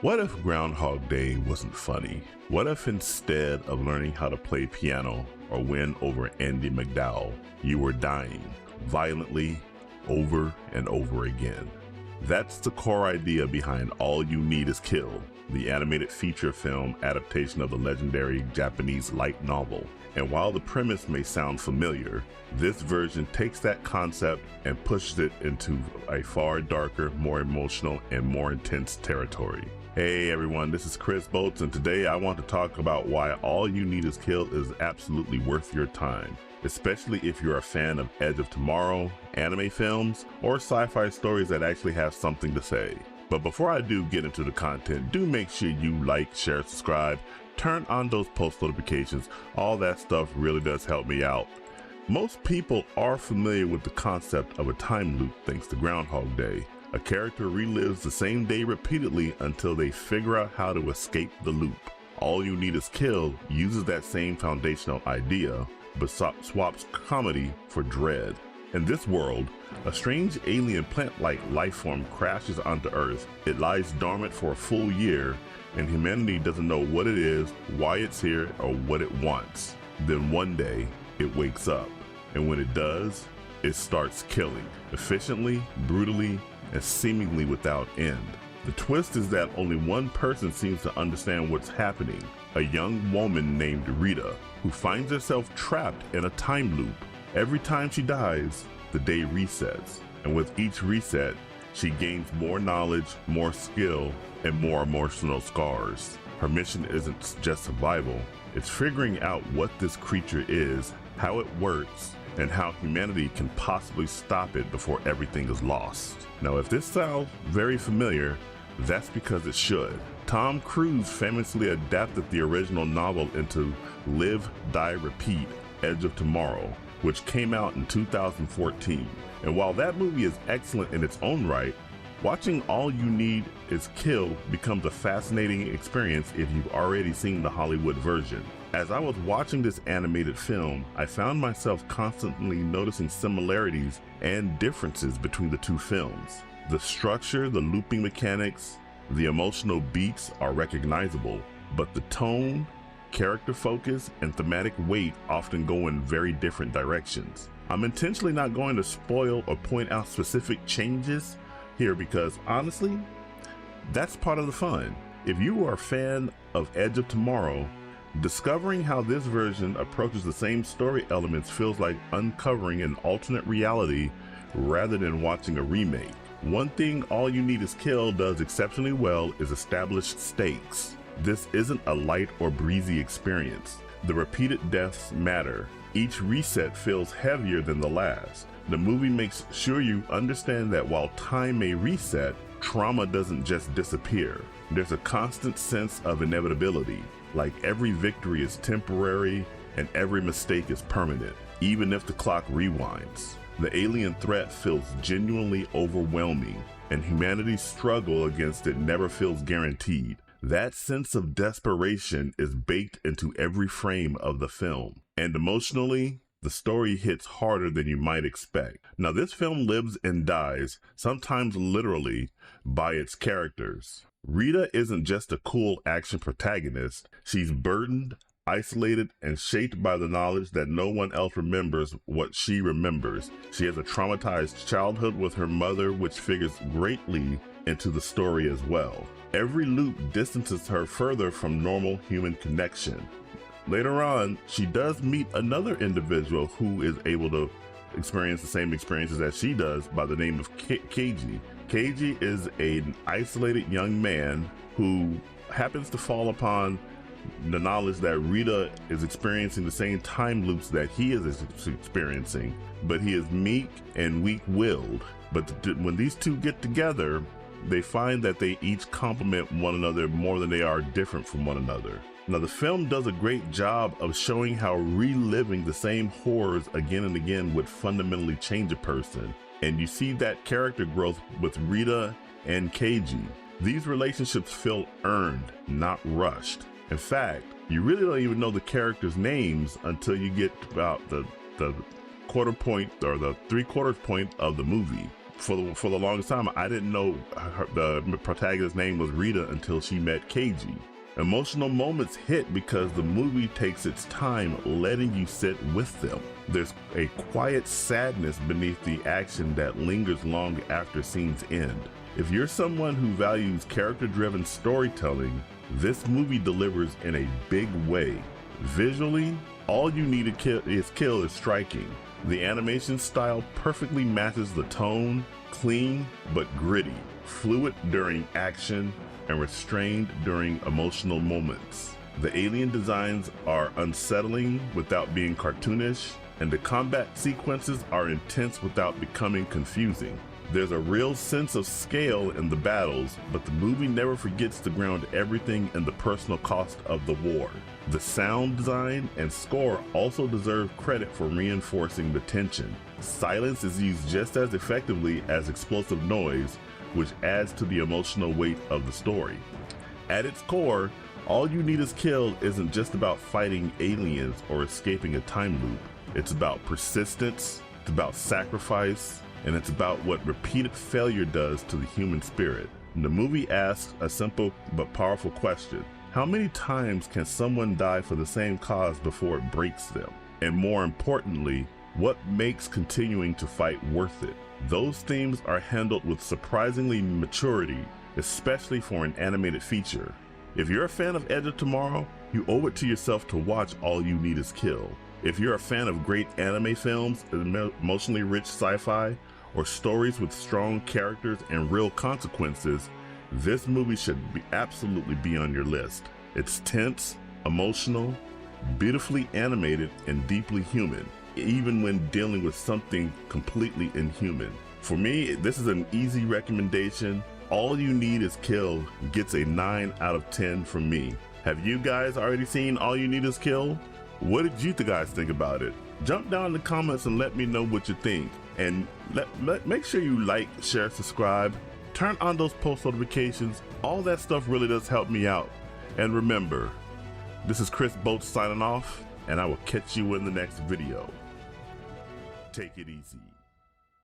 What if Groundhog Day wasn't funny? What if instead of learning how to play piano or win over Andy McDowell, you were dying violently over and over again? That's the core idea behind All You Need Is Kill, the animated feature film adaptation of the legendary Japanese light novel. And while the premise may sound familiar, this version takes that concept and pushes it into a far darker, more emotional, and more intense territory. Hey everyone, this is Chris Bolts, and today I want to talk about why All You Need Is Kill is absolutely worth your time, especially if you're a fan of Edge of Tomorrow, anime films, or sci-fi stories that actually have something to say. But before I do get into the content, do make sure you like, share, subscribe, turn on those post notifications. All that stuff really does help me out. Most people are familiar with the concept of a time loop thanks to Groundhog Day. A character relives the same day repeatedly until they figure out how to escape the loop. All You Need Is Kill uses that same foundational idea, but swaps comedy for dread. In this world, a strange alien plant-like life form crashes onto Earth. It lies dormant for a full year, and humanity doesn't know what it is, why it's here, or what it wants. Then one day, it wakes up, and when it does, it starts killing, efficiently, brutally, and seemingly without end. The twist is that only one person seems to understand what's happening, a young woman named Rita, who finds herself trapped in a time loop. Every time she dies, the day resets, and with each reset, she gains more knowledge, more skill, and more emotional scars. Her mission isn't just survival, it's figuring out what this creature is, how it works, and how humanity can possibly stop it before everything is lost. Now, if this sounds very familiar, that's because it should. Tom Cruise famously adapted the original novel into Live, Die, Repeat, Edge of Tomorrow, which came out in 2014. And while that movie is excellent in its own right, watching All You Need Is Kill becomes a fascinating experience if you've already seen the Hollywood version. As I was watching this animated film, I found myself constantly noticing similarities and differences between the two films. The structure, the looping mechanics, the emotional beats are recognizable, but the tone, character focus, and thematic weight often go in very different directions. I'm intentionally not going to spoil or point out specific changes here because honestly, that's part of the fun. If you are a fan of Edge of Tomorrow, discovering how this version approaches the same story elements feels like uncovering an alternate reality rather than watching a remake. One thing All You Need Is Kill does exceptionally well is establish stakes. This isn't a light or breezy experience. The repeated deaths matter. Each reset feels heavier than the last. The movie makes sure you understand that while time may reset, trauma doesn't just disappear. There's a constant sense of inevitability, like every victory is temporary and every mistake is permanent, even if the clock rewinds. The alien threat feels genuinely overwhelming, and humanity's struggle against it never feels guaranteed. That sense of desperation is baked into every frame of the film, and emotionally, the story hits harder than you might expect. Now, this film lives and dies, sometimes literally, by its characters. Rita isn't just a cool action protagonist. She's burdened, isolated, and shaped by the knowledge that no one else remembers what she remembers. She has a traumatized childhood with her mother, which figures greatly into the story as well. Every loop distances her further from normal human connection. Later on, she does meet another individual who is able to experience the same experiences as she does by the name of Keiji. Keiji is an isolated young man who happens to fall upon the knowledge that Rita is experiencing the same time loops that he is experiencing, but he is meek and weak-willed. But when these two get together, they find that they each complement one another more than they are different from one another. Now, the film does a great job of showing how reliving the same horrors again and again would fundamentally change a person. And you see that character growth with Rita and Keiji. These relationships feel earned, not rushed. In fact, you really don't even know the characters' names until you get about the quarter point or the 3/4 point of the movie. for the longest time, I didn't know the protagonist's name was Rita until she met Keiji. Emotional moments hit because the movie takes its time letting you sit with them. There's a quiet sadness beneath the action that lingers long after scenes end. If you're someone who values character-driven storytelling, this movie delivers in a big way. Visually, all you need to kill is striking. The animation style perfectly matches the tone, clean but gritty, fluid during action, and restrained during emotional moments. The alien designs are unsettling without being cartoonish, and the combat sequences are intense without becoming confusing. There's a real sense of scale in the battles, but the movie never forgets to ground everything in the personal cost of the war. The sound design and score also deserve credit for reinforcing the tension. Silence is used just as effectively as explosive noise, which adds to the emotional weight of the story. At its core, All You Need Is Kill isn't just about fighting aliens or escaping a time loop. It's about persistence, it's about sacrifice, and it's about what repeated failure does to the human spirit. And the movie asks a simple but powerful question. How many times can someone die for the same cause before it breaks them? And more importantly, what makes continuing to fight worth it? Those themes are handled with surprisingly maturity, especially for an animated feature. If you're a fan of Edge of Tomorrow, you owe it to yourself to watch All You Need Is Kill. If you're a fan of great anime films, emotionally rich sci-fi, or stories with strong characters and real consequences, this movie should absolutely be on your list. It's tense, emotional, beautifully animated, and deeply human, even when dealing with something completely inhuman. For me, this is an easy recommendation. All You Need Is Kill gets a 9 out of 10 from me. Have you guys already seen All You Need Is Kill? What did you guys think about it? Jump down in the comments and let me know what you think. And make sure you like, share, subscribe, turn on those post notifications. All that stuff really does help me out. And remember, this is Chris Boats signing off, and I will catch you in the next video. Take it easy.